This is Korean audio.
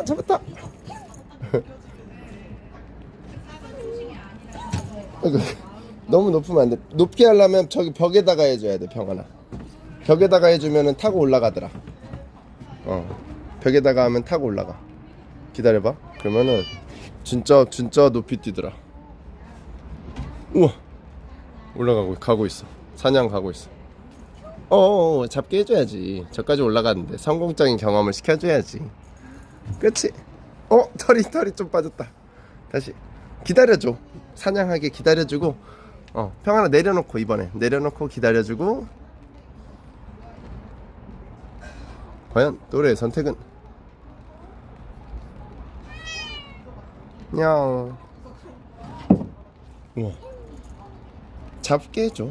잡았다. 너무 높으면 안 돼. 높게 하려면 저기 벽에다가 해줘야 돼. 병아나 벽에다가 해주면은 타고 올라가더라. 벽에다가 하면 타고 올라가. 기다려봐. 그러면은 진짜 높이 뛰더라. 우와, 가고 있어. 사냥 가고 있어. 잡게 해줘야지. 저까지 올라가는데 성공적인 경험을 시켜줘야지. 그치? 털이 좀 빠졌다. 다시 기다려줘. 사냥하게 기다려주고, 평 하나 내려놓고, 이번에 내려놓고 기다려주고. 과연 또래의 선택은? 냥. 우와, 잡게 해줘.